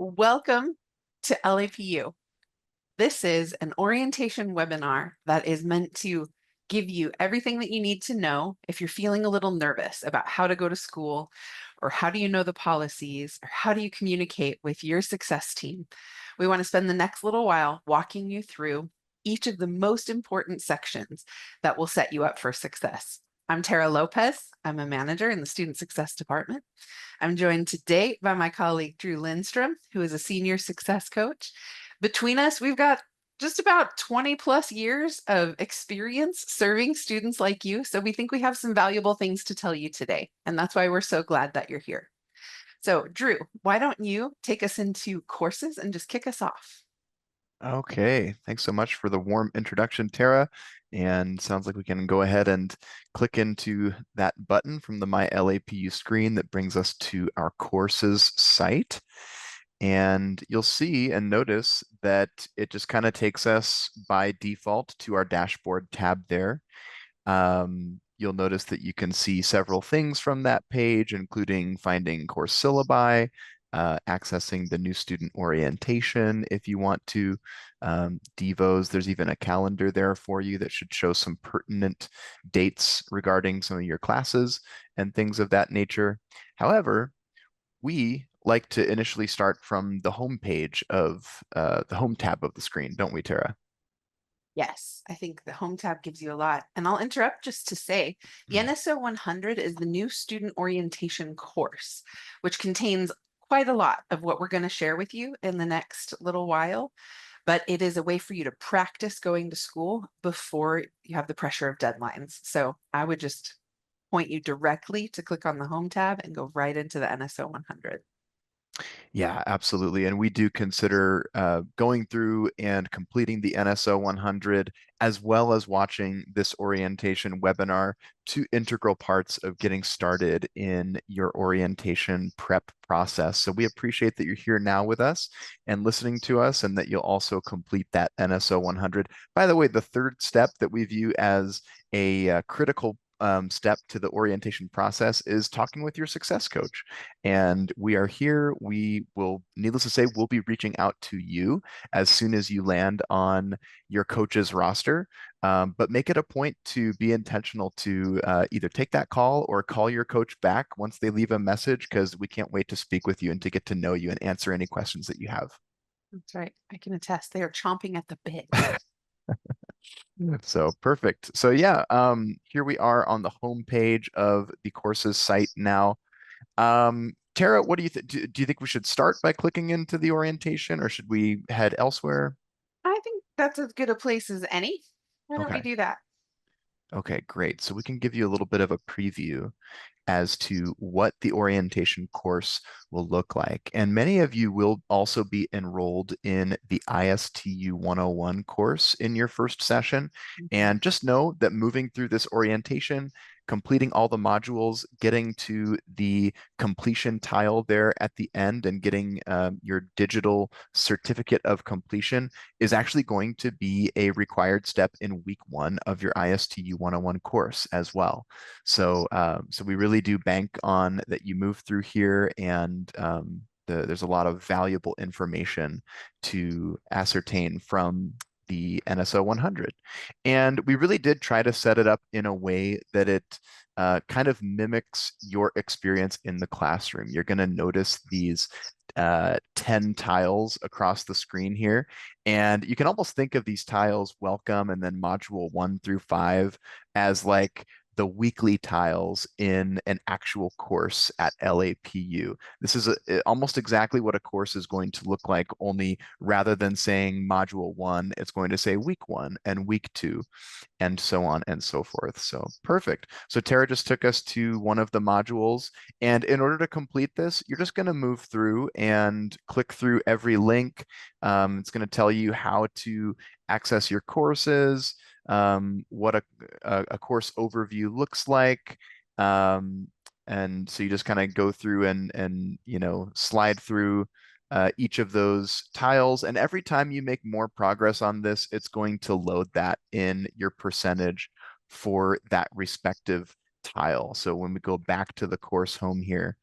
Welcome to LAPU. This is an orientation webinar that is meant to give you everything that you need to know if you're feeling a little nervous about how to go to school, or how do you know the policies, or how do you communicate with your success team. We want to spend the next little while walking you through each of the most important sections that will set you up for success. I'm Tara Lopez. I'm a manager in the Student Success Department. I'm joined today by my colleague, Drew Lindstrom, who is a senior success coach. Between us, we've got just about 20 plus years of experience serving students like you. So we think we have some valuable things to tell you today. And that's why we're so glad that you're here. So Drew, why don't you take us into courses and just kick us off? Okay, thanks so much for the warm introduction, Tara. And sounds like we can go ahead and click into that button from the My LAPU screen that brings us to our courses site. And you'll see and notice that it just kind of takes us by default to our dashboard tab there. You'll notice that you can see several things from that page, including finding course syllabi, accessing the new student orientation if you want to, devos. There's even a calendar there for you that should show some pertinent dates regarding some of your classes and things of that nature. However, we like to initially start from the home page of the home tab of the screen, don't we, Tara? Yes, I think the home tab gives you a lot. And I'll interrupt just to say the NSO 100 is the new student orientation course, which contains quite a lot of what we're going to share with you in the next little while. But it is a way for you to practice going to school before you have the pressure of deadlines. So I would just point you directly to click on the home tab and go right into the NSO 100. Yeah, absolutely. And we do consider going through and completing the NSO 100 as well as watching this orientation webinar, two integral parts of getting started in your orientation prep process. So we appreciate that you're here now with us and listening to us, and that you'll also complete that NSO 100. By the way, the third step that we view as a critical step to the orientation process is talking with your success coach. And we are here. We will, needless to say, we'll be reaching out to you as soon as you land on your coach's roster. But make it a point to be intentional to either take that call or call your coach back once they leave a message, because we can't wait to speak with you and to get to know you and answer any questions that you have. That's right. I can attest. They are chomping at the bit. So perfect. So yeah, here we are on the home page of the courses site now. Tara, what do you think? Do you think we should start by clicking into the orientation, or should we head elsewhere? I think that's as good a place as any. Why don't we Okay. do that? Okay, great. So we can give you a little bit of a preview as to what the orientation course will look like. And many of you will also be enrolled in the ISTU 101 course in your first session. Mhm. And just know that moving through this orientation, completing all the modules, getting to the completion tile there at the end, and getting your digital certificate of completion is actually going to be a required step in week 1 of your ISTU 101 course as well. So we really do bank on that you move through here, and there's a lot of valuable information to ascertain from the NSO 100. And we really did try to set it up in a way that it kind of mimics your experience in the classroom. You're going to notice these 10 tiles across the screen here. And you can almost think of these tiles, welcome, and then module 1 through 5, as like the weekly tiles in an actual course at LAPU. This is almost exactly what a course is going to look like, only rather than saying module 1, it's going to say week 1 and week 2, and so on and so forth. So perfect. So Tara just took us to one of the modules. And in order to complete this, you're just going to move through and click through every link. It's going to tell you how to access your courses, what a course overview looks like. And so you just kind of go through and slide through each of those tiles. And every time you make more progress on this, it's going to load that in your percentage for that respective tile. So when we go back to the course home here,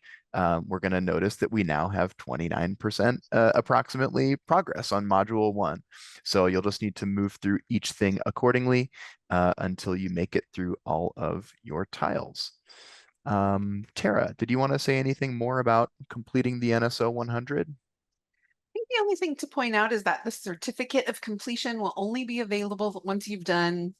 we're going to notice that we now have 29% approximately progress on module one. So you'll just need to move through each thing accordingly until you make it through all of your tiles. Tara, did you want to say anything more about completing the NSO 100? Think the only thing to point out is that the certificate of completion will only be available once you've done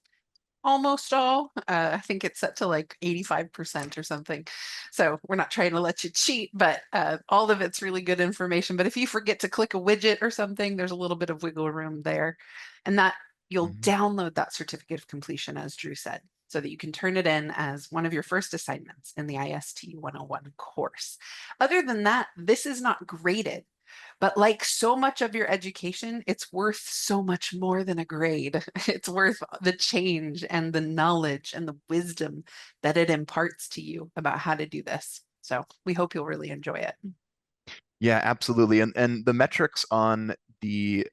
almost all. I think it's set to like 85% or something. So we're not trying to let you cheat, but all of it's really good information. But if you forget to click a widget or something, there's a little bit of wiggle room there. And that you'll Mhm. download that certificate of completion, as Drew said, so that you can turn it in as one of your first assignments in the IST 101 course. Other than that, this is not graded. But like so much of your education, it's worth so much more than a grade. It's worth the change and the knowledge and the wisdom that it imparts to you about how to do this. So we hope you'll really enjoy it. Yeah, absolutely. And the metrics on the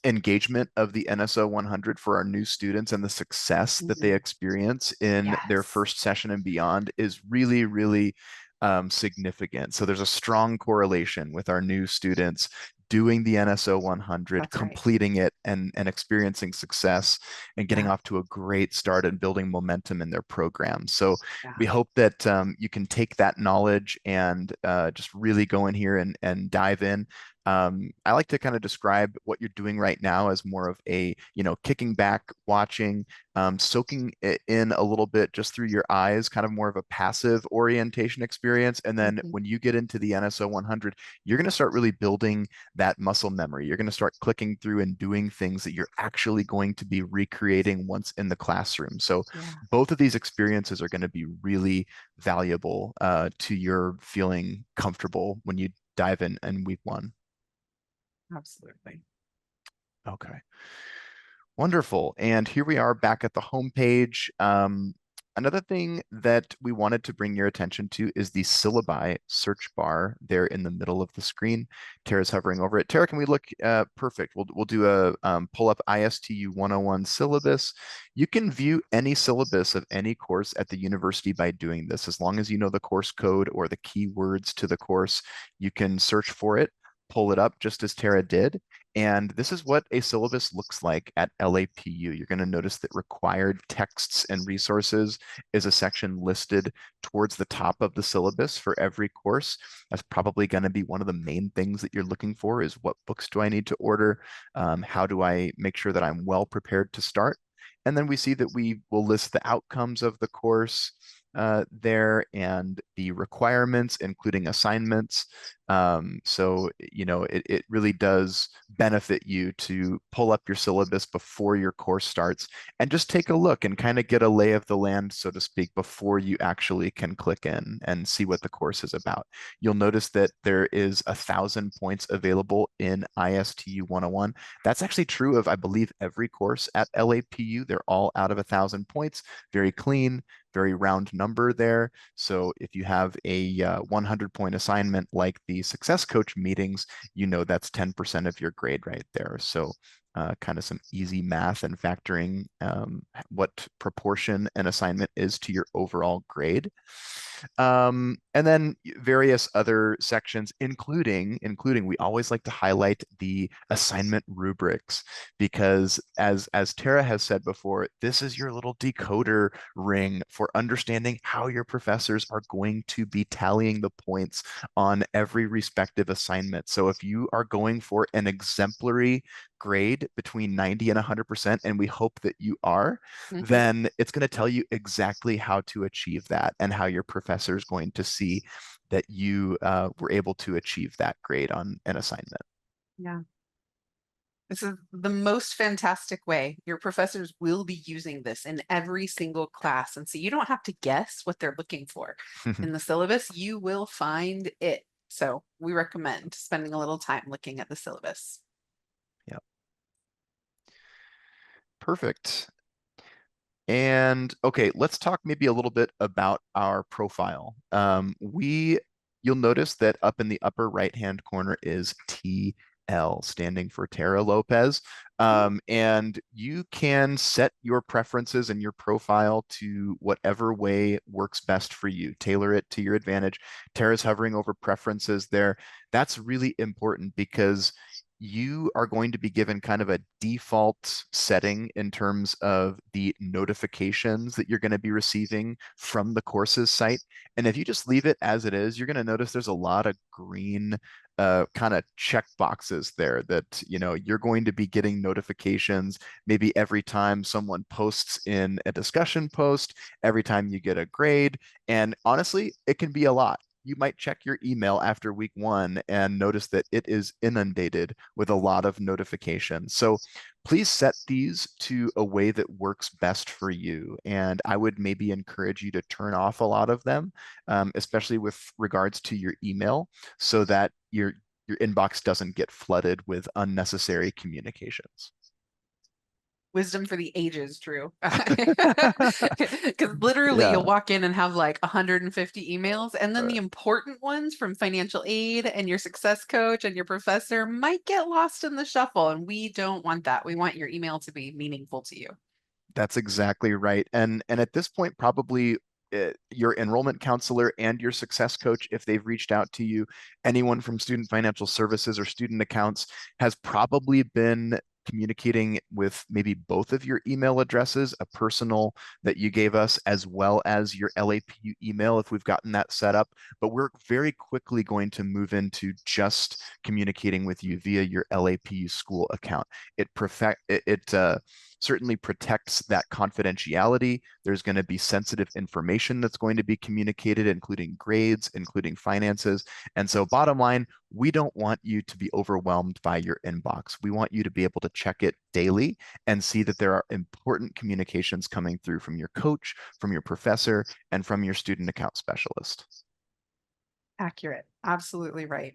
engagement of the NSO 100 for our new students and the success that they Mhm. experience in their Yes, first session and beyond is really, really significant. So there's a strong correlation with our new students doing the NSO 100, that's right. completing it, and experiencing success and getting Yeah, off to a great start and building momentum in their program. So yeah. we hope that you can take that knowledge and just really go in here and dive in. I like to kind of describe what you're doing right now as more of a, kicking back, watching, soaking it in a little bit just through your eyes, kind of more of a passive orientation experience. And then Mhm. when you get into the NSO 100, you're going to start really building that muscle memory. You're going to start clicking through and doing things that you're actually going to be recreating once in the classroom. So Yeah, both of these experiences are going to be really valuable to your feeling comfortable when you dive in week one. absolutely. Okay. Wonderful. And here we are back at the home page. Another thing that we wanted to bring your attention to is the syllabi search bar there in the middle of the screen. Tara's hovering over it. Tara, can we look? Perfect. We'll do a pull up ISTU 101 syllabus. You can view any syllabus of any course at the university by doing this. As long as you know the course code or the keywords to the course, you can search for it, pull it up just as Tara did. And this is what a syllabus looks like at LAPU. You're going to notice that required texts and resources is a section listed towards the top of the syllabus for every course. That's probably going to be one of the main things that you're looking for is what books do I need to order? How do I make sure that I'm well prepared to start? And then we see that we will list the outcomes of the course there and the requirements, including assignments. So, it really does benefit you to pull up your syllabus before your course starts and just take a look and kind of get a lay of the land, so to speak, before you actually can click in and see what the course is about. You'll notice that there is 1,000 points available in ISTU 101. That's actually true of, I believe, every course at LAPU. They're all out of 1,000 points, very clean, very round number there. So if you have a 100-point assignment like the Success Coach meetings, that's 10% of your grade right there. So kind of some easy math and factoring what proportion an assignment is to your overall grade. And then various other sections, including we always like to highlight the assignment rubrics because as Tara has said before, this is your little decoder ring for understanding how your professors are going to be tallying the points on every respective assignment. So if you are going for an exemplary grade between 90 and 100%, and we hope that you are, Mhm. then it's going to tell you exactly how to achieve that and how your professor is going to see that you were able to achieve that grade on an assignment. Yeah. This is the most fantastic way. Your professors will be using this in every single class. And so you don't have to guess what they're looking for in the syllabus. You will find it. So we recommend spending a little time looking at the syllabus. Yeah, perfect. And okay, let's talk maybe a little bit about our profile. You'll notice that up in the upper right-hand corner is TA. L, standing for Tara Lopez. Mhm. And you can set your preferences and your profile to whatever way works best for you. Tailor it to your advantage. Tara's hovering over preferences there. That's really important because you are going to be given kind of a default setting in terms of the notifications that you're going to be receiving from the courses site. And if you just leave it as it is, you're going to notice there's a lot of green kind of check boxes there that you're going to be getting notifications maybe every time someone posts in a discussion post, every time you get a grade. And honestly, it can be a lot. You might check your email after week one and notice that it is inundated with a lot of notifications. So please set these to a way that works best for you. And I would maybe encourage you to turn off a lot of them, especially with regards to your email, so that your inbox doesn't get flooded with unnecessary communications. Wisdom for the ages, Drew. Because literally you'll Yeah, walk in and have like 150 emails, and then uh, the important ones from financial aid and your success coach and your professor might get lost in the shuffle. And we don't want that. We want your email to be meaningful to you. that's exactly right. And at this point, probably your enrollment counselor and your success coach, if they've reached out to you, anyone from student financial services or student accounts has probably been communicating with maybe both of your email addresses, a personal that you gave us, as well as your LAPU email, if we've gotten that set up. But we're very quickly going to move into just communicating with you via your LAPU school account. It certainly protects that confidentiality. There's going to be sensitive information that's going to be communicated, including grades, including finances. And so, bottom line, we don't want you to be overwhelmed by your inbox. We want you to be able to check it daily and see that there are important communications coming through from your coach, from your professor, and from your student account specialist. Accurate. Absolutely right.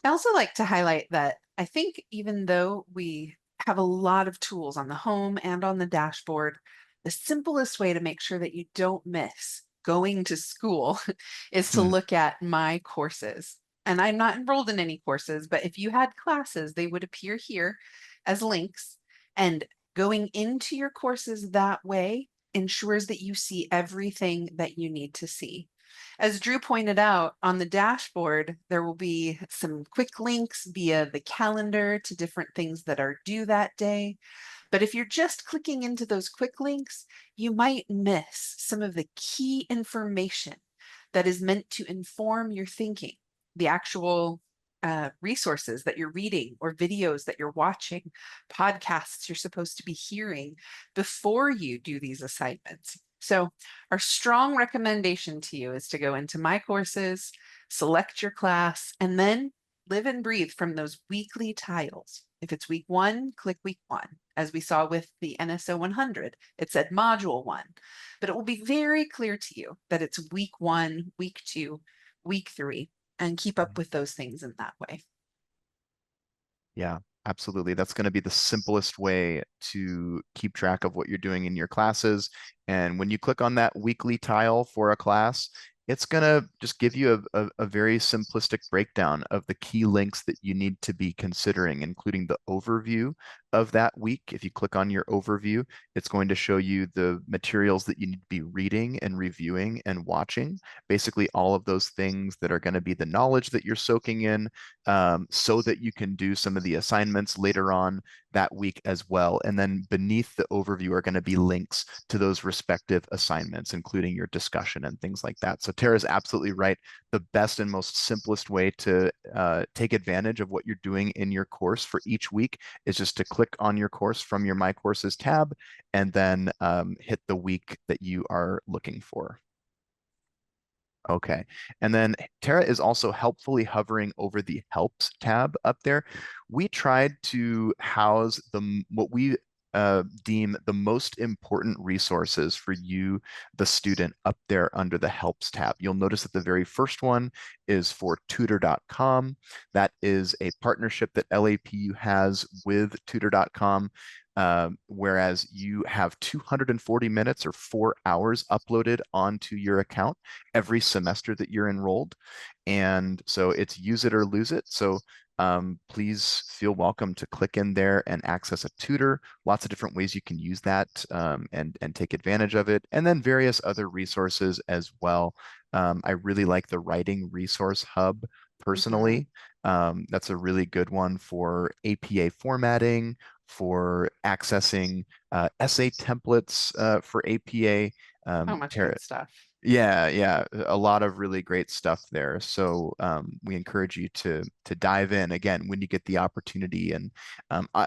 I also like to highlight that I think even though we have a lot of tools on the home and on the dashboard, the simplest way to make sure that you don't miss going to school is to Hmm. look at my courses. And I'm not enrolled in any courses, but if you had classes, they would appear here as links. And going into your courses that way ensures that you see everything that you need to see. As Drew pointed out, on the dashboard, there will be some quick links via the calendar to different things that are due that day. But if you're just clicking into those quick links, you might miss some of the key information that is meant to inform your thinking, the actual resources that you're reading or videos that you're watching, podcasts you're supposed to be hearing before you do these assignments. So, our strong recommendation to you is to go into my courses, select your class, and then live and breathe from those weekly tiles. If it's week one, click week one. As we saw with the NSO 100, it said module one, but it will be very clear to you that it's week one, week two, week three, and keep up with those things in that way. Yeah, absolutely. That's going to be the simplest way to keep track of what you're doing in your classes. And when you click on that weekly tile for a class, it's going to just give you a very simplistic breakdown of the key links that you need to be considering, including the overview of that week. If you click on your overview, it's going to show you the materials that you need to be reading and reviewing and watching. Basically, all of those things that are going to be the knowledge that you're soaking in, so that you can do some of the assignments later on that week as well. And then beneath the overview are going to be links to those respective assignments, including your discussion and things like that. So Tara's absolutely right. The best and most simplest way to take advantage of what you're doing in your course for each week is just to click on your course from your My Courses tab and then hit the week that you are looking for. Okay. And then Tara is also helpfully hovering over the Helps tab up there. We tried to house what we deem the most important resources for you, the student, up there under the Helps tab. You'll notice that the very first one is for tutor.com. That is a partnership that LAPU has with tutor.com. Whereas you have 240 minutes or 4 hours uploaded onto your account every semester that you're enrolled. And so it's use it or lose it. So please feel welcome to click in there and access a tutor. Lots of different ways you can use that and take advantage of it, and then various other resources as well. I really like the Writing Resource Hub Mhm. personally. That's a really good one for APA formatting, for accessing essay templates for APA. So much Tara, good stuff. yeah, a lot of really great stuff there. So we encourage you to dive in again when you get the opportunity. And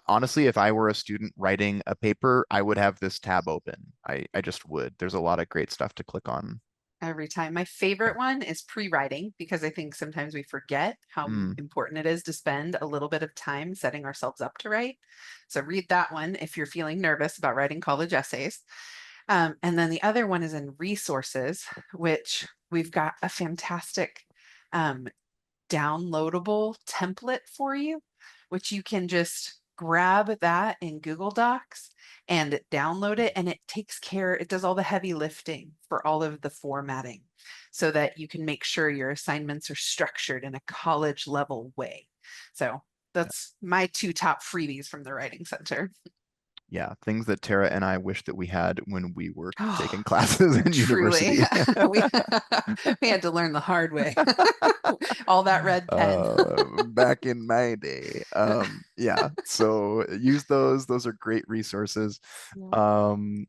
honestly, if I were a student writing a paper, I would have this tab open. I just would. There's a lot of great stuff to click on. Every time. My favorite one is pre-writing because I think sometimes we forget how Mm, important it is to spend a little bit of time setting ourselves up to write. So read that one if you're feeling nervous about writing college essays. And then the other one is in resources, which we've got a fantastic um, downloadable template for you, which you can just grab that in Google Docs and download it. And it takes care, it does all the heavy lifting for all of the formatting so that you can make sure your assignments are structured in a college level way. So yeah. that's my two top freebies from the Writing Center. Yeah, things that Tara and I wish that we had when we were Oh, taking classes in truly, university. we we had to learn the hard way. All that red pen. Back in my day. Yeah, so use those. Those are great resources. Yeah. Um,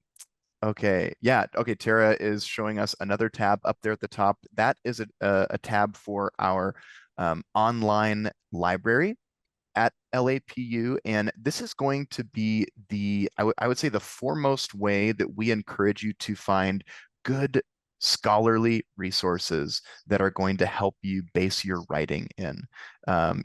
okay, yeah, okay. Tara is showing us another tab up there at the top. That is a tab for our online library at LAPU, and this is going to be I would say the foremost way that we encourage you to find good scholarly resources that are going to help you base your writing in.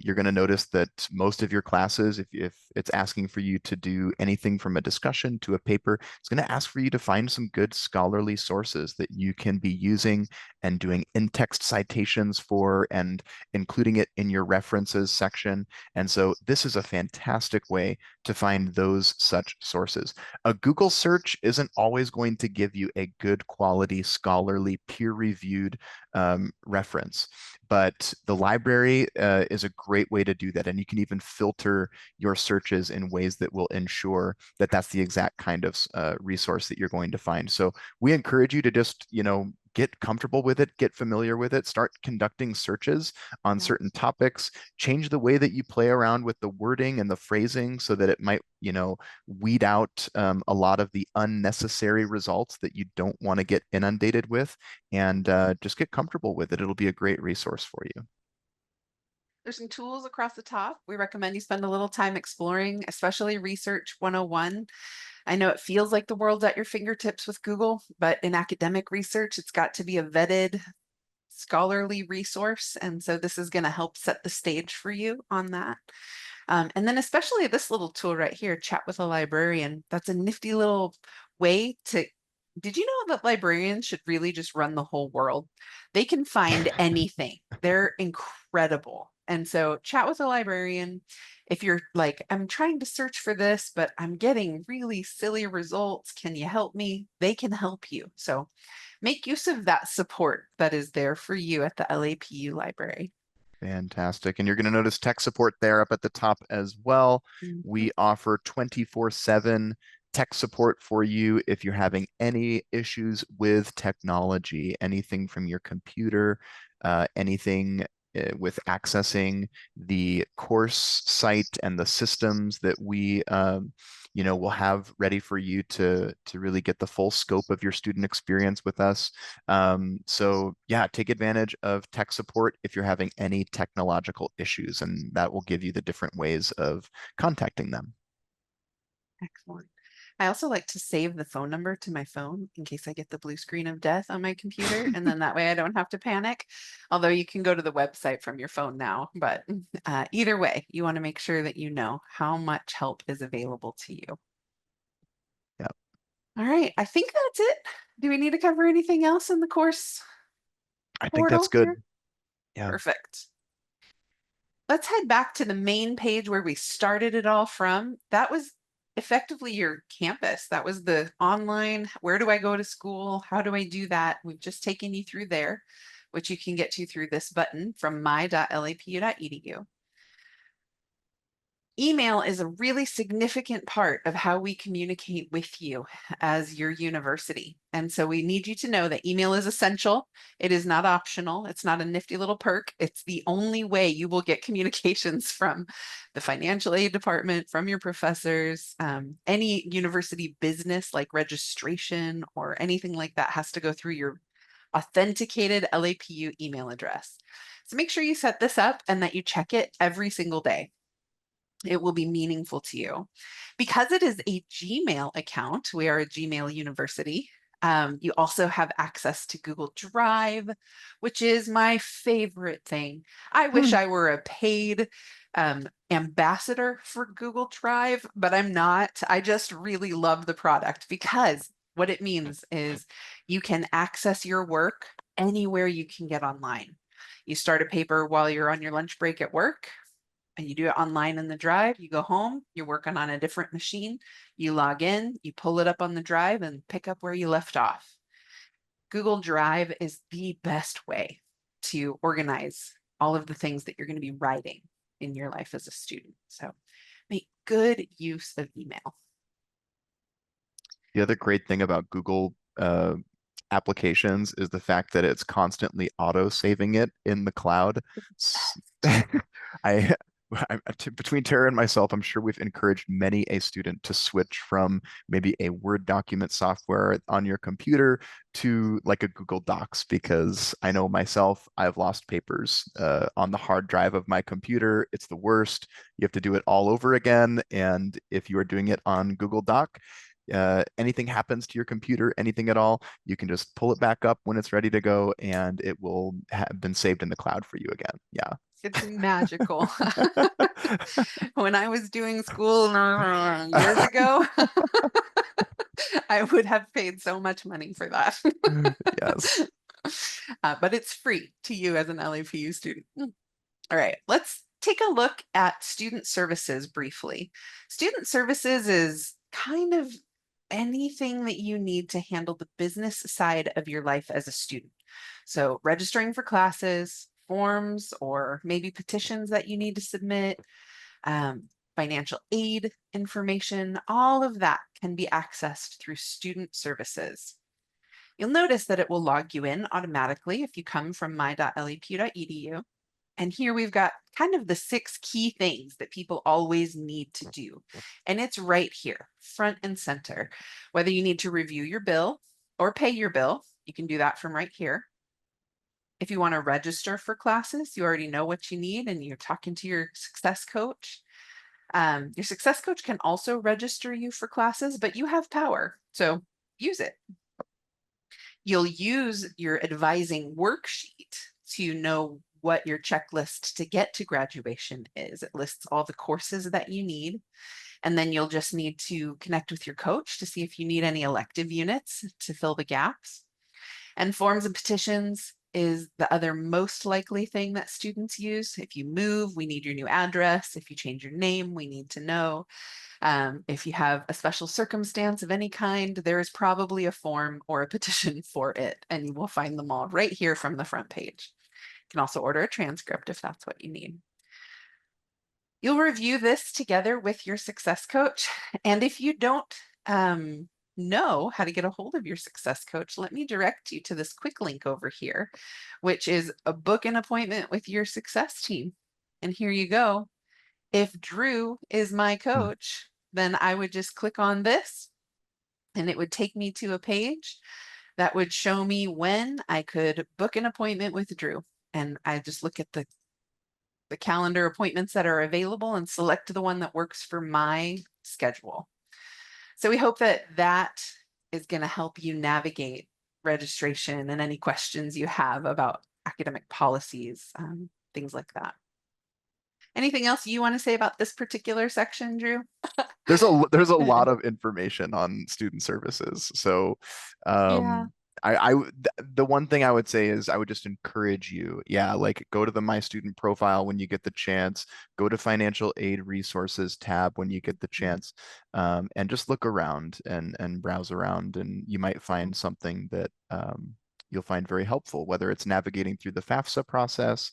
You're going to notice that most of your classes, if it's asking for you to do anything from a discussion to a paper, it's going to ask for you to find some good scholarly sources that you can be using and doing in-text citations for and including it in your references section. And so this is a fantastic way to find those such sources. A Google search isn't always going to give you a good quality, scholarly, peer-reviewed reference, but the library is a great way to do that. And you can even filter your searches in ways that will ensure that that's the exact kind of resource that you're going to find. So we encourage you to just, get comfortable with it, get familiar with it, start conducting searches on Yeah. certain topics, change the way that you play around with the wording and the phrasing so that it might, weed out a lot of the unnecessary results that you don't want to get inundated with, and just get comfortable with it. It'll be a great resource for you. There's some tools across the top. We recommend you spend a little time exploring, especially Research 101. I know it feels like the world's at your fingertips with Google, but in academic research, it's got to be a vetted scholarly resource. And so this is going to help set the stage for you on that. And then especially this little tool right here, Chat with a Librarian. That's a nifty little way to. Did you know that librarians should really just run the whole world? They can find anything. They're incredible. And so chat with a librarian. If you're like, I'm trying to search for this, but I'm getting really silly results. Can you help me? They can help you. So make use of that support that is there for you at the LAPU library. Fantastic. And you're going to notice tech support there up at the top as well. Mhm. We offer 24/7 tech support for you if you're having any issues with technology, anything from your computer, anything with accessing the course site and the systems that we will have ready for you to really get the full scope of your student experience with us. So yeah, take advantage of tech support if you're having any technological issues, and that will give you the different ways of contacting them. Excellent. I also like to save the phone number to my phone in case I get the blue screen of death on my computer, and then that way I don't have to panic. Although you can go to the website from your phone now, but either way, you want to make sure that you know how much help is available to you. Yeah, All right, I think that's it. Do we need to cover anything else in the course I think that's portal good. here? Yeah, Perfect. Let's head back to the main page where we started it all from. That was effectively your campus. That was the online, where do I go to school? How do I do that? We've just taken you through there, which you can get to through this button from my.lapu.edu. Email is a really significant part of how we communicate with you as your university. And so we need you to know that email is essential. It is not optional. It's not a nifty little perk. It's the only way you will get communications from the financial aid department, from your professors. Any university business like registration or anything like that has to go through your authenticated LAPU email address. So make sure you set this up and that you check it every single day. It will be meaningful to you. Because it is a Gmail account, we are a Gmail university. You also have access to Google Drive, which is my favorite thing. I wish I were a paid ambassador for Google Drive, but I'm not. I just really love the product because what it means is you can access your work anywhere you can get online. You start a paper while you're on your lunch break at work, and you do it online in the drive. You go home, you're working on a different machine, you log in, you pull it up on the drive and pick up where you left off. Google Drive is the best way to organize all of the things that you're going to be writing in your life as a student. So make good use of email. The other great thing about Google applications is the fact that it's constantly auto-saving it in the cloud. I, between Tara and myself, I'm sure we've encouraged many a student to switch from maybe a Word document software on your computer to like a Google Docs, because I know myself, I've lost papers on the hard drive of my computer. It's the worst. You have to do it all over again. And if you are doing it on Google Doc, anything happens to your computer, anything at all, you can just pull it back up when it's ready to go, and it will have been saved in the cloud for you again. Yeah. It's magical. When I was doing school years ago, I would have paid so much money for that. Yes. But it's free to you as an LAPU student. All right, let's take a look at student services briefly. Student services is kind of anything that you need to handle the business side of your life as a student. So registering for classes, forms, or maybe petitions that you need to submit, financial aid information, all of that can be accessed through student services. You'll notice that it will log you in automatically if you come from my.lapu.edu. And here we've got kind of the 6 key things that people always need to do. And it's right here, front and center. Whether you need to review your bill or pay your bill, you can do that from right here. If you want to register for classes, you already know what you need and you're talking to your success coach. Your success coach can also register you for classes, but you have power, so use it. You'll use your advising worksheet to know what your checklist to get to graduation is. It lists all the courses that you need. And then you'll just need to connect with your coach to see if you need any elective units to fill the gaps. And forms and petitions is the other most likely thing that students use. If you move, we need your new address. If you change your name, we need to know. If you have a special circumstance of any kind, there is probably a form or a petition for it, and you will find them all right here from the front page. You can also order a transcript if that's what you need. You'll review this together with your success coach. And if you don't know how to get a hold of your success coach, let me direct you to this quick link over here, which is a book an appointment with your success team. And here you go. If Drew is my coach, then I would just click on this and it would take me to a page that would show me when I could book an appointment with Drew. And I just look at the calendar appointments that are available and select the one that works for my schedule. So we hope that that is going to help you navigate registration and any questions you have about academic policies, things like that. Anything else you want to say about this particular section, Drew? There's a lot of information on student services. So Yeah. the one thing I would say is I would just encourage you, yeah, like go to the My Student Profile when you get the chance, go to Financial Aid Resources tab when you get the chance, and just look around and browse around, and you might find something that you'll find very helpful, whether it's navigating through the FAFSA process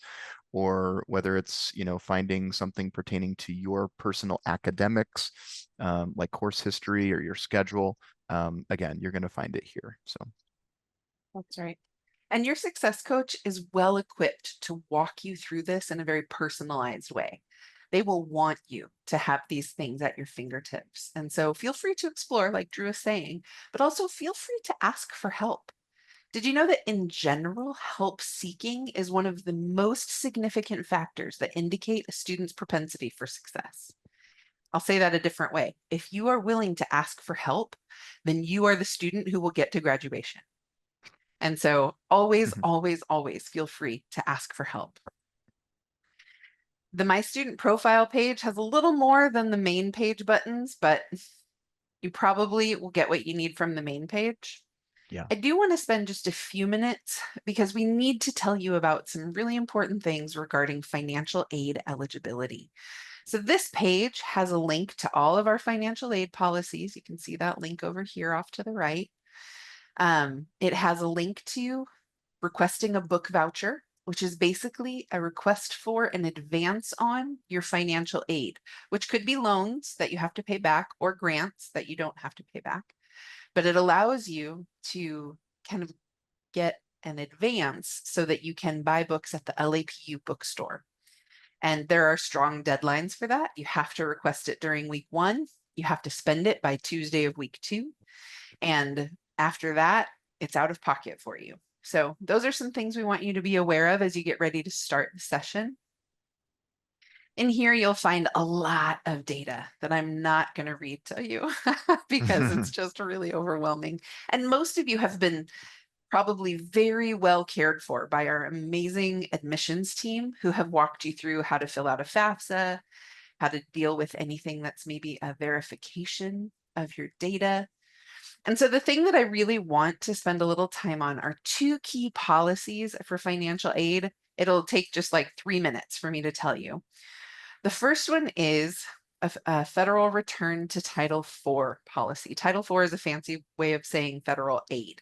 or whether it's, finding something pertaining to your personal academics, like course history or your schedule. Again, you're going to find it here. So, That's right. And your success coach is well equipped to walk you through this in a very personalized way. They will want you to have these things at your fingertips. And so feel free to explore, like Drew is saying, but also feel free to ask for help. Did you know that in general, help seeking is one of the most significant factors that indicate a student's propensity for success? I'll say that a different way. If you are willing to ask for help, then you are the student who will get to graduation. And so always, mhm. always, always feel free to ask for help. The My Student Profile page has a little more than the main page buttons, but you probably will get what you need from the main page. Yeah. I do want to spend just a few minutes because we need to tell you about some really important things regarding financial aid eligibility. So this page has a link to all of our financial aid policies. You can see that link over here off to the right. It has a link to requesting a book voucher, which is basically a request for an advance on your financial aid, which could be loans that you have to pay back or grants that you don't have to pay back. But it allows you to kind of get an advance so that you can buy books at the LAPU bookstore. And there are strong deadlines for that. You have to request it during week 1. You have to spend it by Tuesday of week 2. And after that, it's out of pocket for you. So those are some things we want you to be aware of as you get ready to start the session. In here, you'll find a lot of data that I'm not going to read to you because it's just really overwhelming. And most of you have been probably very well cared for by our amazing admissions team who have walked you through how to fill out a FAFSA, how to deal with anything that's maybe a verification of your data. And so the thing that I really want to spend a little time on are 2 key policies for financial aid. It'll take just like 3 minutes for me to tell you. The first one is a federal return to Title IV policy. Title IV is a fancy way of saying federal aid.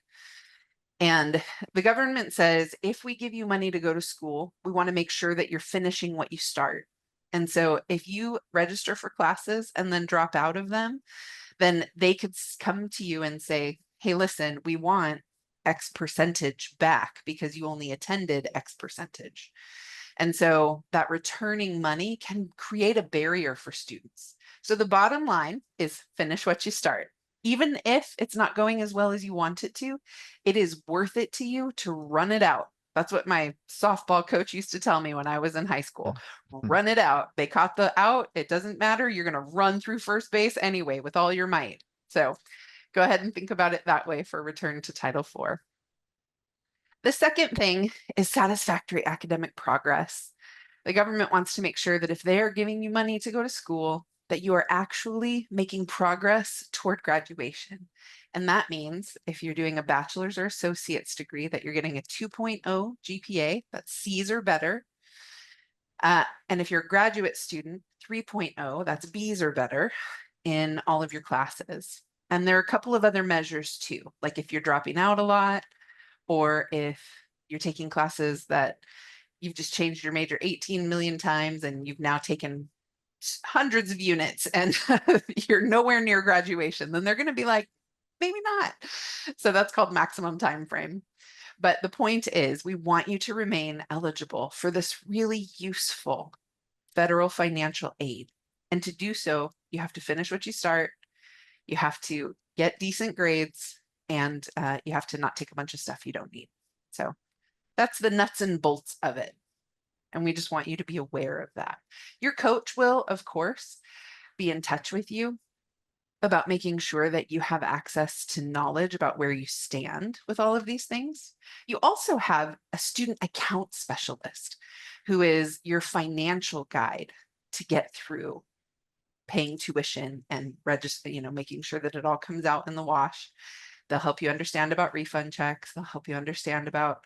And the government says, if we give you money to go to school, we want to make sure that you're finishing what you start. And so if you register for classes and then drop out of them, then they could come to you and say, hey, listen, we want X percentage back because you only attended X percentage. And so that returning money can create a barrier for students. So the bottom line is finish what you start. Even if it's not going as well as you want it to, it is worth it to you to run it out. That's what my softball coach used to tell me when I was in high school. Mhm. Run it out. They caught the out. It doesn't matter. You're going to run through first base anyway with all your might. So go ahead and think about it that way for return to Title IV. The second thing is satisfactory academic progress. The government wants to make sure that if they are giving you money to go to school, that you are actually making progress toward graduation. And that means if you're doing a bachelor's or associate's degree, that you're getting a 2.0 GPA, that's C's or better. And if you're a graduate student, 3.0, that's B's or better in all of your classes. And there are a couple of other measures too, like if you're dropping out a lot, or if you're taking classes that you've just changed your major 18 million times and you've now taken hundreds of units and you're nowhere near graduation, then they're going to be like, maybe not. So that's called maximum time frame. But the point is, we want you to remain eligible for this really useful federal financial aid. And to do so, you have to finish what you start, you have to get decent grades, and you have to not take a bunch of stuff you don't need. So that's the nuts and bolts of it. And we just want you to be aware of that. Your coach will, of course, be in touch with you about making sure that you have access to knowledge about where you stand with all of these things. You also have a student account specialist who is your financial guide to get through paying tuition and register, making sure that it all comes out in the wash. They'll help you understand about refund checks. They'll help you understand about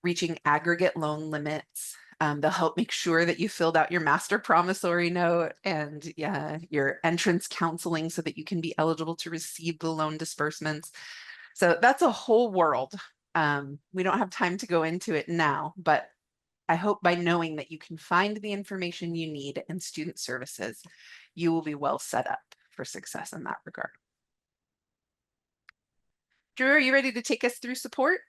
reaching aggregate loan limits. They'll help make sure that you filled out your master promissory note and your entrance counseling so that you can be eligible to receive the loan disbursements. So that's a whole world. We don't have time to go into it now, but I hope by knowing that you can find the information you need in student services, you will be well set up for success in that regard. Drew, are you ready to take us through support?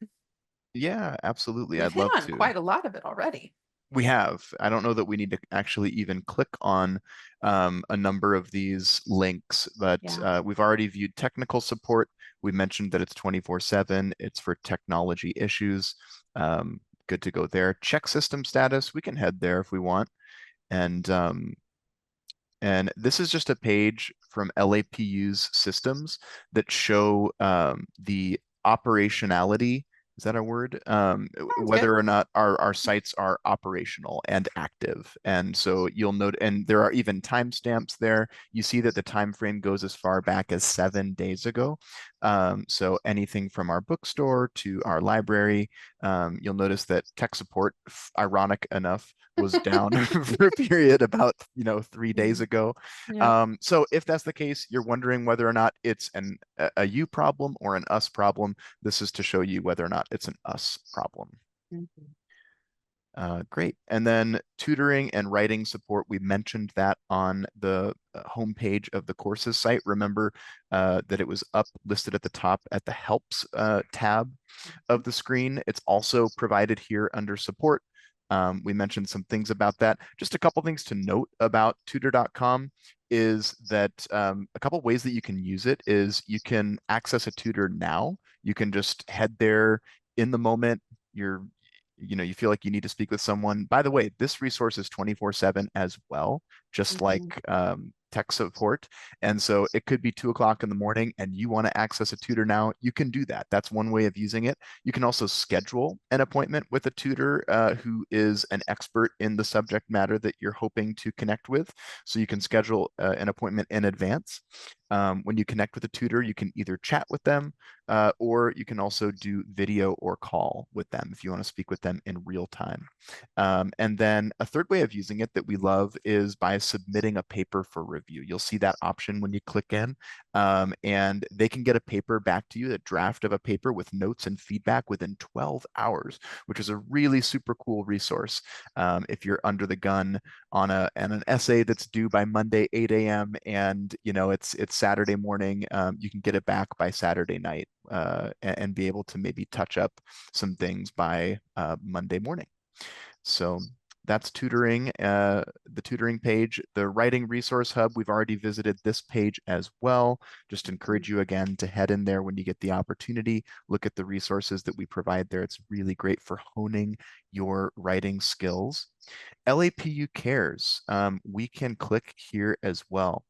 Yeah, absolutely. We've I'd hit love on to. quite a lot of it already. We have. I don't know that we need to actually even click on a number of these links, but Yeah. we've already viewed technical support. We mentioned that it's 24/7. It's for technology issues. Good to go there. Check system status. We can head there if we want. And this is just a page from LAPU's systems that show the operationality. Is that a word? Sounds good. Whether or not our sites are operational and active. And so you'll note, and there are even timestamps there. You see that the time frame goes as far back as 7 days ago. So anything from our bookstore to our library, you'll notice that tech support, ironic enough, was down for a period about 3 days Mm, ago. yep. So if that's the case, you're wondering whether or not it's a you problem or an us problem. This is to show you whether or not it's an us problem. Mhm. Great. And then tutoring and writing support, we mentioned that on the homepage of the courses site. Remember that it was up listed at the top at the helps tab of the screen. It's also provided here under support. We mentioned some things about that. Just a couple things to note about tutor.com is that a couple ways that you can use it is you can access a tutor now. You can just head there in the moment. You feel like you need to speak with someone. By the way, this resource is 24/7 as well, just like Mhm. tech support. And so it could be 2 o'clock in the morning and you want to access a tutor now, you can do that. That's one way of using it. You can also schedule an appointment with a tutor who is an expert in the subject matter that you're hoping to connect with. So you can schedule an appointment in advance. When you connect with a tutor, you can either chat with them or you can also do video or call with them if you want to speak with them in real time. And then a third way of using it that we love is by submitting a paper for review. You'll see that option when you click in, and they can get a paper back to you, a draft of a paper with notes and feedback within 12 hours, which is a really super cool resource. If you're under the gun on an essay that's due by Monday 8 a.m. and it's Saturday morning, you can get it back by Saturday night and be able to maybe touch up some things by Monday morning. So that's tutoring, the tutoring page. The writing resource hub, we've already visited this page as well. Just encourage you again to head in there when you get the opportunity. Look at the resources that we provide there. It's really great for honing your writing skills. LAPU Cares, we can click here as well.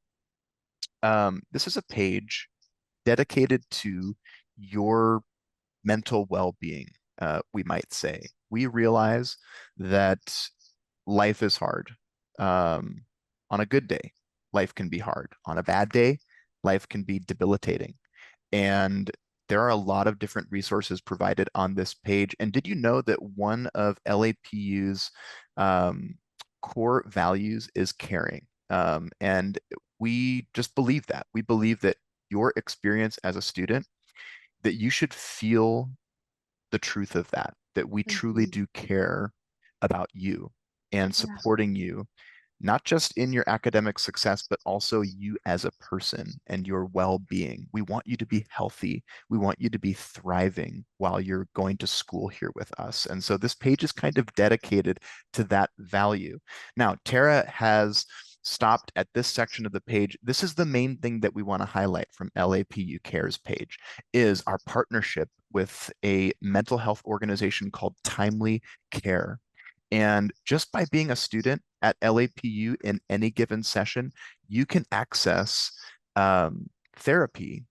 This is a page dedicated to your mental well-being, we might say. We realize that life is hard. Um, on a good day, life can be hard. On a bad day, life can be debilitating. And there are a lot of different resources provided on this page. And did you know that one of LAPU's um, core values is caring? And we just believe that. We believe that your experience as a student, that you should feel the truth of that, that we truly Mhm. do care about you and Yeah. supporting you, not just in your academic success, but also you as a person and your well-being. We want you to be healthy. We want you to be thriving while you're going to school here with us. And so this page is kind of dedicated to that value. Now, Tara has stopped at this section of the page. This is the main thing that we want to highlight from LAPU Cares page is our partnership with a mental health organization called Timely Care. And just by being a student at LAPU in any given session, you can access therapy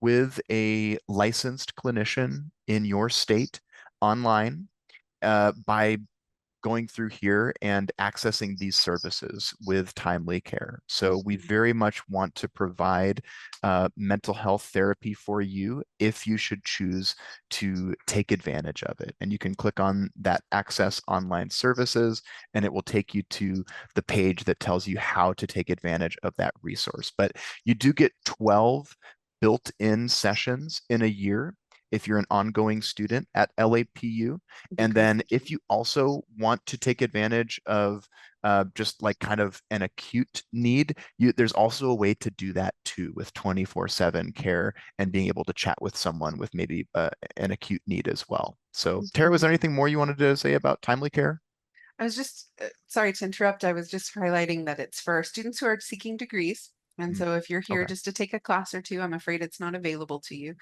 with a licensed clinician in your state online by going through here and accessing these services with timely care. So we Mhm. very much want to provide mental health therapy for you if you should choose to take advantage of it. And you can click on that access online services and it will take you to the page that tells you how to take advantage of that resource. But you do get 12 built-in sessions in a year if you're an ongoing student at LAPU. It'd be And great. then Thank you. if you also want to take advantage of just like kind of an acute need, there's also a way to do that too with 24/7 care and being able to chat with someone with maybe an acute need as well. So, Tara, was Mhm. there anything more you wanted to say about timely care? I was just, sorry to interrupt. I was just highlighting that it's for students who are seeking degrees. And Mm, so if you're here okay. just to take a class or two, I'm afraid it's not available to you.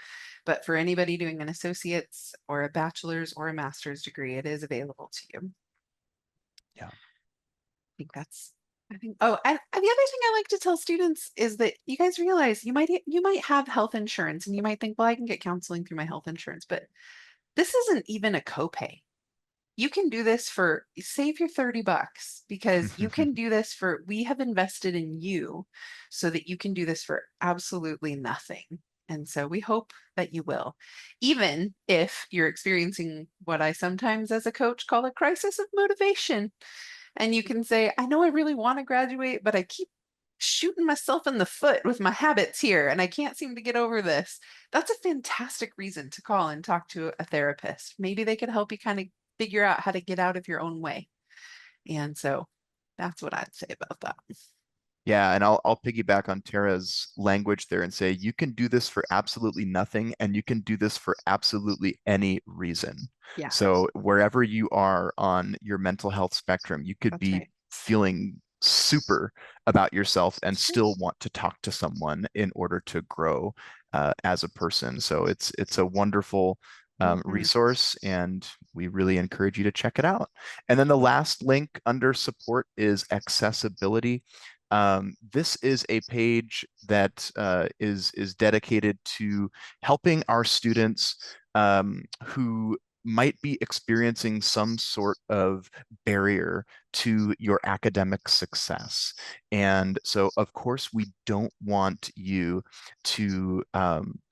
But for anybody doing an associate's or a bachelor's or a master's degree, it is available to you. Yeah. Think that's I think oh, and the other thing I like to tell students is that you guys realize you might have health insurance and you might think, well, I can get counseling through my health insurance, but this isn't even a copay. You can do this for save your 30 bucks because you can do this for we have invested in you so that you can do this for absolutely nothing. And so we hope that you will, even if you're experiencing what I sometimes as a coach call a crisis of motivation. And you can say, I know I really want to graduate, but I keep shooting myself in the foot with my habits here and I can't seem to get over this. That's a fantastic reason to call and talk to a therapist. Maybe they could help you kind of figure out how to get out of your own way. And so that's what I'd say about that. Yeah, and I'll piggyback on Tara's language there and say you can do this for absolutely nothing, and you can do this for absolutely any reason. Yeah, So wherever you are on your mental health spectrum, you could that's be right. feeling super about yourself and Sure. still want to talk to someone in order to grow as a person. So it's a wonderful Mhm. resource, and we really encourage you to check it out. And then the last link under support is accessibility. This is a page that is dedicated to helping our students who might be experiencing some sort of barrier to your academic success. And so, of course, we don't want you to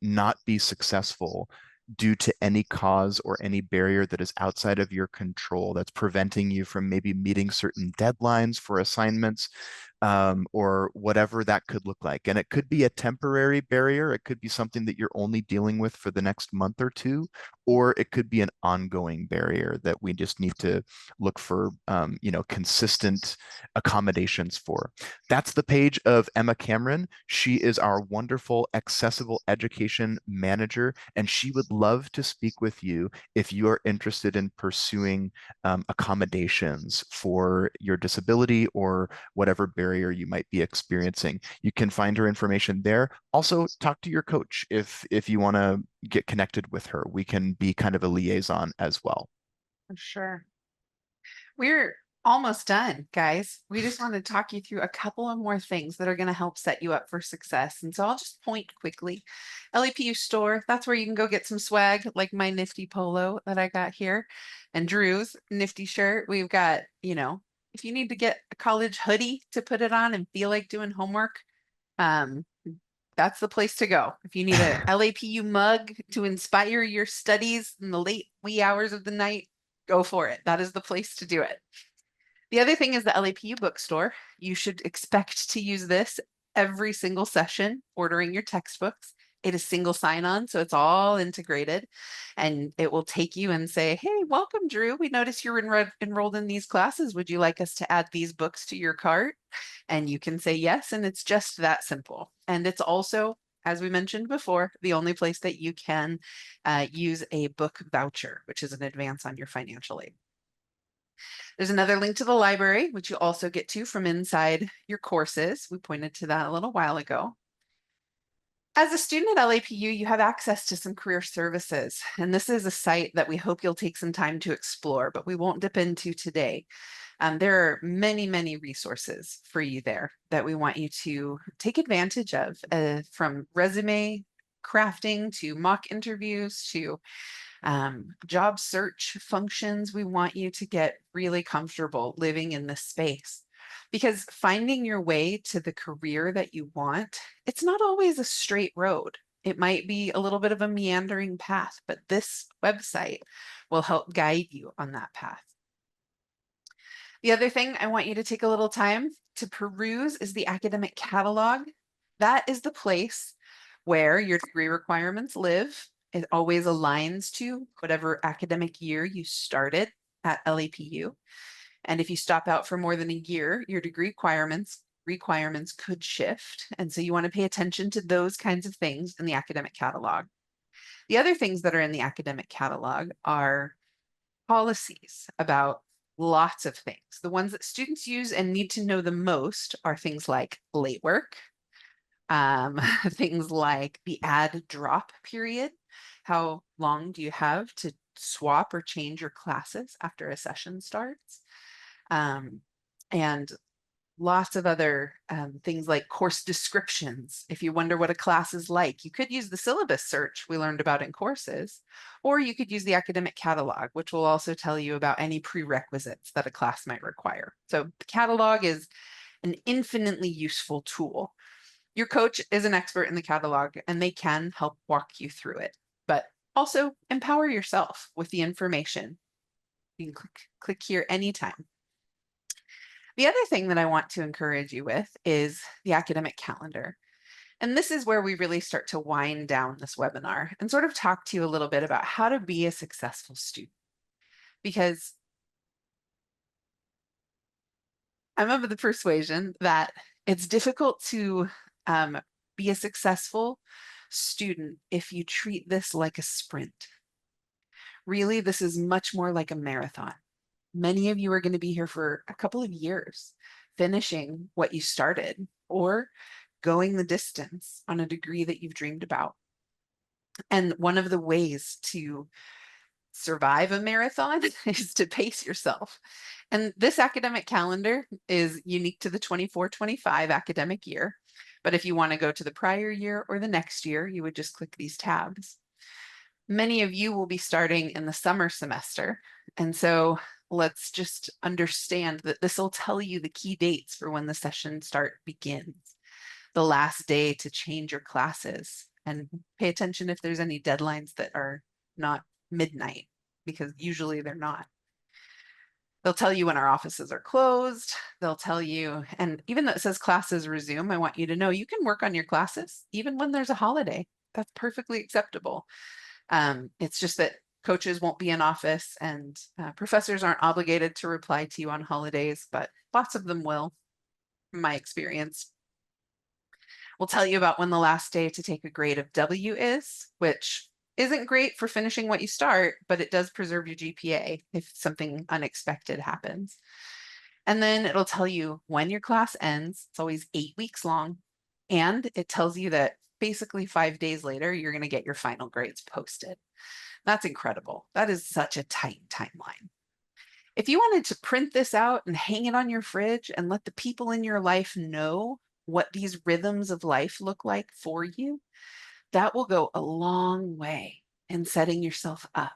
not be successful due to any cause or any barrier that is outside of your control that's preventing you from maybe meeting certain deadlines for assignments, or whatever that could look like. And it could be a temporary barrier. It could be something that you're only dealing with for the next month or two, or it could be an ongoing barrier that we just need to look for, consistent accommodations for. That's the page of Emma Cameron. She is our wonderful accessible education manager, and she would love to speak with you if you are interested in pursuing accommodations for your disability or whatever barrier you might be experiencing. You can find her information there. Also, talk to your coach if you want to get connected with her. We can be kind of a liaison as well. For sure. We're almost done, guys. We just want to talk you through a couple of more things that are going to help set you up for success. And so I'll just point quickly. LAPU store, that's where you can go get some swag, like my nifty polo that I got here, and Drew's nifty shirt. We've got, if you need to get a college hoodie to put it on and feel like doing homework, um, that's the place to go. If you need a LAPU mug to inspire your studies in the late wee hours of the night, go for it. That is the place to do it. The other thing is the LAPU bookstore. You should expect to use this every single session, ordering your textbooks. It is single sign on, so it's all integrated. And it will take you and say, hey, welcome, Drew. We noticed you're enrolled in these classes. Would you like us to add these books to your cart? And you can say yes, and it's just that simple. And it's also, as we mentioned before, the only place that you can use a book voucher, which is an advance on your financial aid. There's another link to the library, which you also get to from inside your courses. We pointed to that a little while ago. As a student at LAPU, you have access to some career services, and this is a site that we hope you'll take some time to explore, but we won't dip into today. There are many, many resources for you there that we want you to take advantage of, from resume crafting to mock interviews to job search functions. We want you to get really comfortable living in this space because finding your way to the career that you want, it's not always a straight road. It might be a little bit of a meandering path, but this website will help guide you on that path. The other thing I want you to take a little time to peruse is the academic catalog. That is the place where your degree requirements live. It always aligns to whatever academic year you started at LAPU. And if you stop out for more than a year, your degree requirements could shift. And so you want to pay attention to those kinds of things in the academic catalog. The other things that are in the academic catalog are policies about lots of things. The ones that students use and need to know the most are things like late work, things like the add drop period. How long do you have to swap or change your classes after a session starts? And lots of other things like course descriptions. If you wonder what a class is like, you could use the syllabus search we learned about in courses, or you could use the academic catalog, which will also tell you about any prerequisites that a class might require. So the catalog is an infinitely useful tool. Your coach is an expert in the catalog and they can help walk you through it, but also empower yourself with the information. You can click here anytime. The other thing that I want to encourage you with is the academic calendar. And this is where we really start to wind down this webinar and sort of talk to you a little bit about how to be a successful student. Because I'm of the persuasion that it's difficult to be a successful student if you treat this like a sprint. Really, this is much more like a marathon. Many of you are going to be here for a couple of years, finishing what you started or going the distance on a degree that you've dreamed about. And one of the ways to survive a marathon is to pace yourself. And this academic calendar is unique to the 24-25 academic year. But if you want to go to the prior year or the next year, you would just click these tabs. Many of you will be starting in the summer semester. And so let's just understand that this will tell you the key dates for when the session start begins, the last day to change your classes, and pay attention if there's any deadlines that are not midnight, because usually they're not. They'll tell you when our offices are closed. They'll tell you, and even though it says classes resume, I want you to know you can work on your classes even when there's a holiday. That's perfectly acceptable. It's just that coaches won't be in office and professors aren't obligated to reply to you on holidays, but lots of them will, from my experience. We'll tell you about when the last day to take a grade of W is, which isn't great for finishing what you start, but it does preserve your GPA if something unexpected happens. And then it'll tell you when your class ends. It's always 8 weeks long. And it tells you that basically 5 days later, you're going to get your final grades posted. That's incredible. That is such a tight timeline. If you wanted to print this out and hang it on your fridge and let the people in your life know what these rhythms of life look like for you, that will go a long way in setting yourself up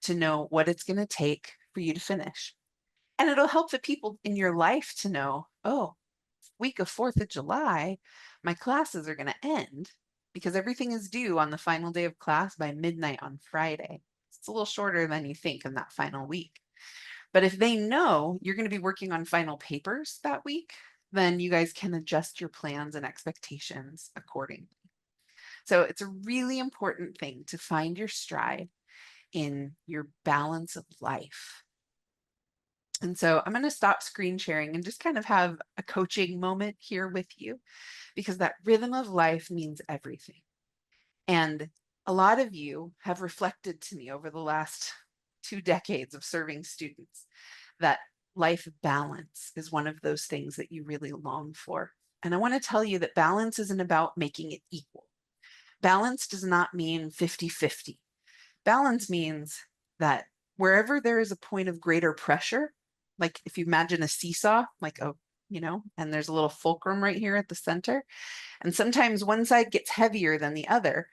to know what it's going to take for you to finish. And it'll help the people in your life to know, oh, week of 4th of July, my classes are going to end because everything is due on the final day of class by midnight on Friday. It's a little shorter than you think in that final week. But if they know you're going to be working on final papers that week, then you guys can adjust your plans and expectations accordingly. So it's a really important thing to find your stride in your balance of life. And so I'm going to stop screen sharing and just kind of have a coaching moment here with you, because that rhythm of life means everything. And a lot of you have reflected to me over the last 2 decades of serving students that life balance is one of those things that you really long for. And I want to tell you that balance isn't about making it equal. Balance does not mean 50-50. Balance means that wherever there is a point of greater pressure, like if you imagine a seesaw, like and there's a little fulcrum right here at the center, and sometimes one side gets heavier than the other,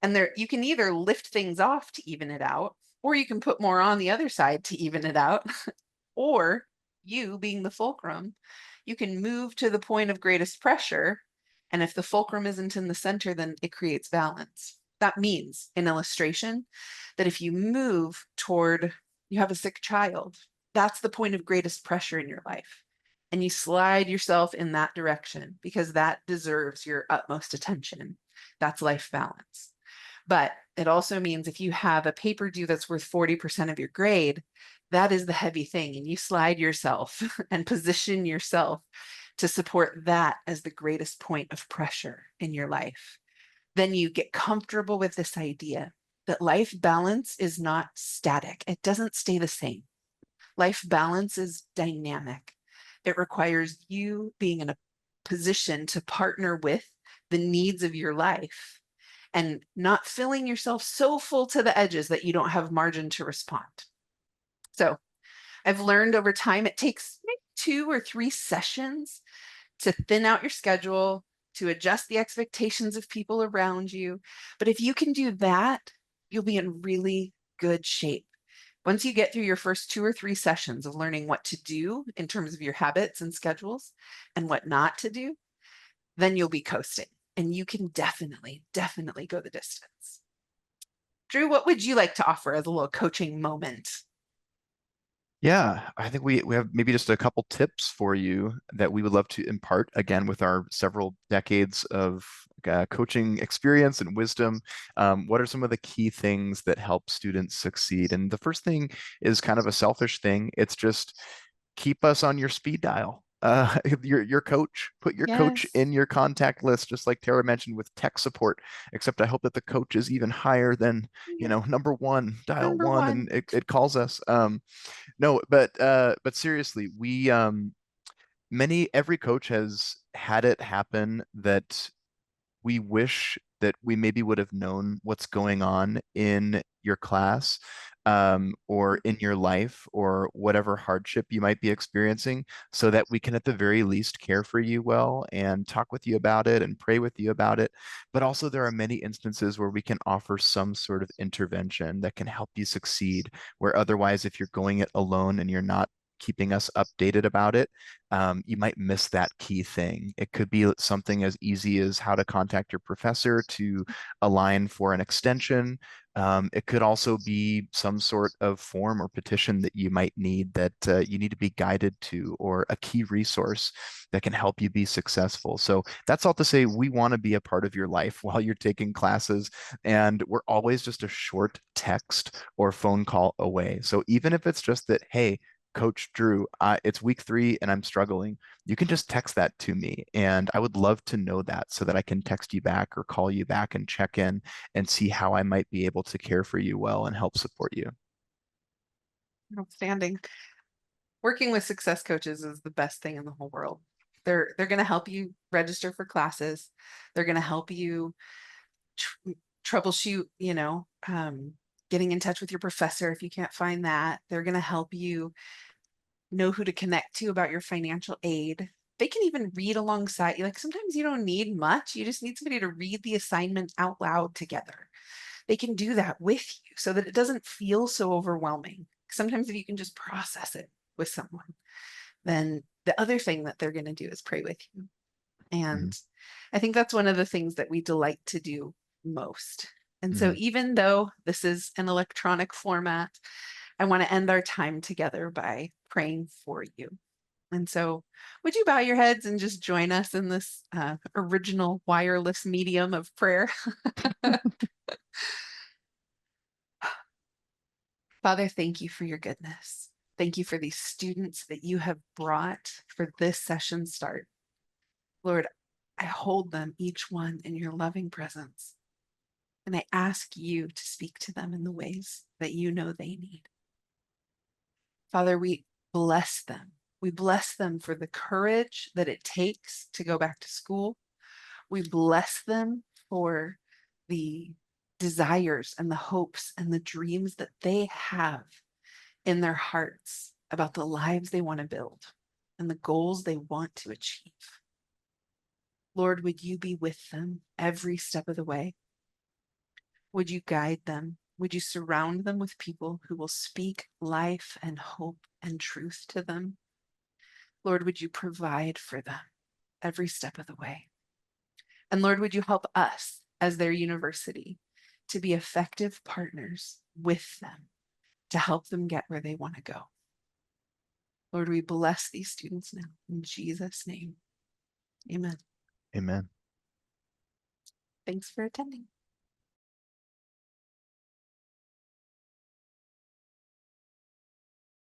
and there you can either lift things off to even it out, or you can put more on the other side to even it out, or you being the fulcrum, you can move to the point of greatest pressure, and if the fulcrum isn't in the center, then it creates balance. That means, in illustration, that if you move toward, you have a sick child, that's the point of greatest pressure in your life. And you slide yourself in that direction because that deserves your utmost attention. That's life balance. But It also means if you have a paper due that's worth 40% of your grade, that is the heavy thing. And you slide yourself and position yourself to support that as the greatest point of pressure in your life. Then you get comfortable with this idea that life balance is not static. It doesn't stay the same. Life balance is dynamic. It requires you being in a position to partner with the needs of your life and not filling yourself so full to the edges that you don't have margin to respond. So I've learned over time it takes maybe 2 or 3 sessions to thin out your schedule, to adjust the expectations of people around you. But if you can do that, you'll be in really good shape. Once you get through your first 2 or 3 sessions of learning what to do in terms of your habits and schedules and what not to do, then you'll be coasting and you can definitely, definitely go the distance. Drew, what would you like to offer as a little coaching moment? Yeah, I think we have maybe just a couple tips for you that we would love to impart again with our several decades of coaching experience and wisdom. What are some of the key things that help students succeed? And the first thing is kind of a selfish thing. It's just keep us on your speed dial. Your coach, put your coach Yes. in your contact list, just like Tara mentioned with tech support. Except I hope that the coach is even higher than, Yeah. number one, dial Number one, one. and it calls us. No, but seriously, we many every coach has had it happen that we wish that we maybe would have known what's going on in your class, or in your life, or whatever hardship you might be experiencing, so that we can at the very least care for you well and talk with you about it and pray with you about it. But also, there are many instances where we can offer some sort of intervention that can help you succeed, where otherwise, if you're going it alone and you're not keeping us updated about it, you might miss that key thing. It could be something as easy as how to contact your professor to align for an extension. It could also be some sort of form or petition that you might need that you need to be guided to, or a key resource that can help you be successful. So that's all to say, we want to be a part of your life while you're taking classes, and we're always just a short text or phone call away. So even if it's just that, hey, Coach Drew, it's week 3 and I'm struggling, you can just text that to me. And I would love to know that so that I can text you back or call you back and check in and see how I might be able to care for you well and help support you. Outstanding. Working with success coaches is the best thing in the whole world. They're going to help you register for classes. They're going to help you tr troubleshoot, getting in touch with your professor if you can't find that. They're going to help you know who to connect to about your financial aid. They can even read alongside you. Like sometimes you don't need much. You just need somebody to read the assignment out loud together. They can do that with you so that it doesn't feel so overwhelming. Sometimes if you can just process it with someone, then the other thing that they're going to do is pray with you. Mhm, And I think that's one of the things that we delight to do most. And so mhm. even though this is an electronic format, I want to end our time together by praying for you. And so, would you bow your heads and just join us in this original wireless medium of prayer? Father, thank you for your goodness. Thank you for these students that you have brought for this session start. Lord, I hold them, each one, in your loving presence. And I ask you to speak to them in the ways that you know they need. Father, we bless them. We bless them for the courage that it takes to go back to school. We bless them for the desires and the hopes and the dreams that they have in their hearts about the lives they want to build and the goals they want to achieve. Lord, would you be with them every step of the way? Would you guide them? Would you surround them with people who will speak life and hope and truth to them? Lord, would you provide for them every step of the way? And Lord, would you help us as their university to be effective partners with them to help them get where they want to go? Lord, we bless these students now in Jesus' name. Amen. Amen. Thanks for attending.